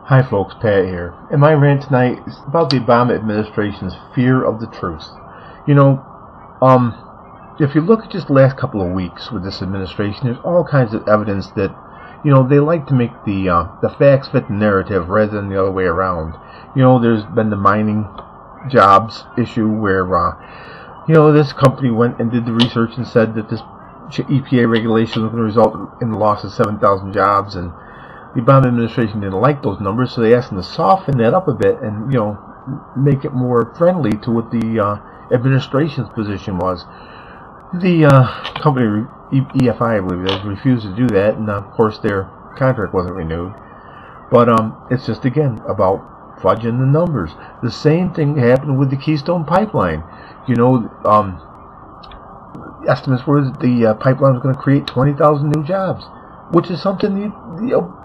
Hi folks, Pat here. And my rant tonight is about the Obama administration's fear of the truth. You know, if you look at just the last couple of weeks with this administration, there's all kinds of evidence that, they like to make the facts fit the narrative rather than the other way around. There's been the mining jobs issue where, this company went and did the research and said that this EPA regulation was going to result in the loss of 7,000 jobs, and the Obama administration didn't like those numbers, so they asked them to soften that up a bit and, make it more friendly to what the administration's position was. The company, EFI, I believe it is, refused to do that, and of course their contract wasn't renewed. But it's just, again, about fudging the numbers. The same thing happened with the Keystone Pipeline. Estimates were that the pipeline was going to create 20,000 new jobs, which is something the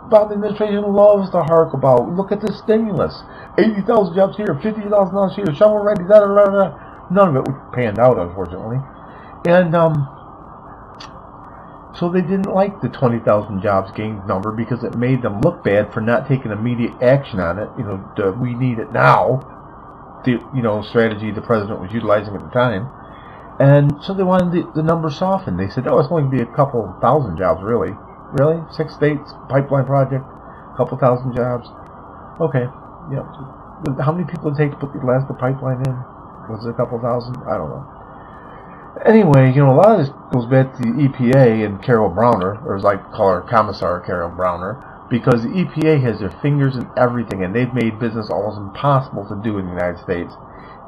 Obama administration loves to hark about. Look at the stimulus. 80,000 jobs here, 50,000 jobs here, shovel ready, da da da da. None of it panned out, unfortunately. And so they didn't like the 20,000 jobs gained number because it made them look bad for not taking immediate action on it. We need it now. The strategy the president was utilizing at the time. And so they wanted the number softened. They said, it's going to be a couple thousand jobs, really. Really? 6 states, pipeline project, a couple thousand jobs. Okay. How many people did it take to put the last pipeline in? Was it a couple thousand? I don't know. Anyway, a lot of this goes back to the EPA and Carol Browner, or as I call her, Commissar Carol Browner, because the EPA has their fingers in everything, and they've made business almost impossible to do in the United States.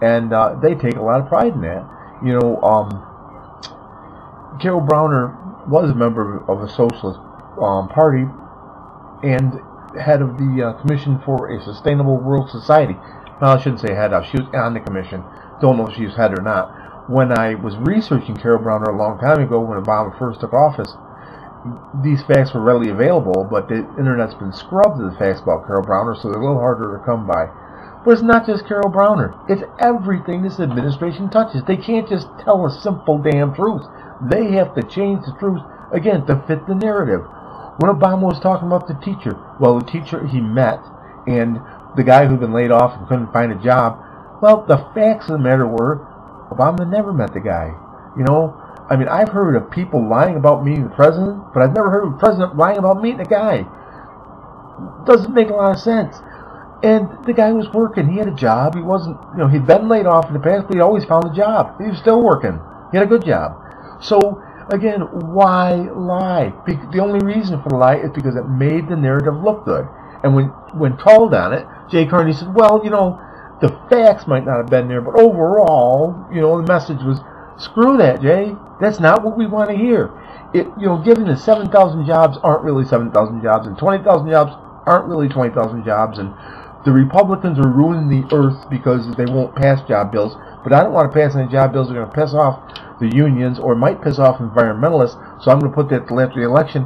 And they take a lot of pride in that. Carol Browner was a member of the Socialist Party and head of the Commission for a Sustainable World Society. Well, I shouldn't say head of. She was on the commission. Don't know if she was head or not. When I was researching Carol Browner a long time ago, when Obama first took office, these facts were readily available, but the internet's been scrubbed of the facts about Carol Browner, so they're a little harder to come by. But it's not just Carol Browner. It's everything this administration touches. They can't just tell a simple damn truth. They have to change the truth, again, to fit the narrative. When Obama was talking about the teacher, well, the teacher he met and the guy who'd been laid off and couldn't find a job, well, the facts of the matter were Obama never met the guy. I've heard of people lying about meeting the president, but I've never heard of a president lying about meeting a guy. Doesn't make a lot of sense. And the guy was working. He had a job. He wasn't, he'd been laid off in the past, but he always found a job. He was still working. He had a good job. So, again, why lie? The only reason for the lie is because it made the narrative look good. And when told on it, Jay Carney said, well, the facts might not have been there, but overall, the message was, screw that, Jay. That's not what we want to hear. Given that 7,000 jobs aren't really 7,000 jobs, and 20,000 jobs aren't really 20,000 jobs, and the Republicans are ruining the earth because they won't pass job bills, but I don't want to pass any job bills that are going to piss off the unions or might piss off environmentalists, so I'm going to put that till after the election.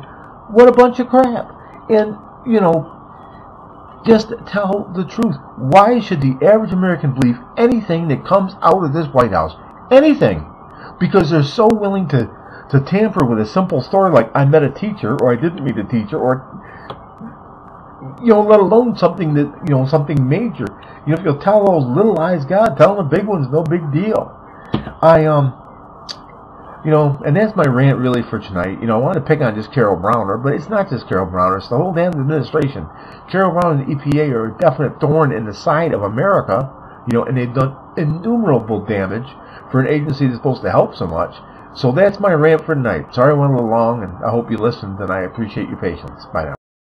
What a bunch of crap. And, just tell the truth. Why should the average American believe anything that comes out of this White House? Anything. Because they're so willing to tamper with a simple story like I met a teacher, or I didn't meet a teacher, or let alone something that, something major. If you'll tell those little lies, God, tell them the big ones, no big deal. And that's my rant really for tonight. I want to pick on just Carol Browner, but it's not just Carol Browner, it's the whole damn administration. Carol Browner and the EPA are a definite thorn in the side of America, and they've done innumerable damage for an agency that's supposed to help so much. So that's my rant for tonight. Sorry I went a little long, and I hope you listened, and I appreciate your patience. Bye now.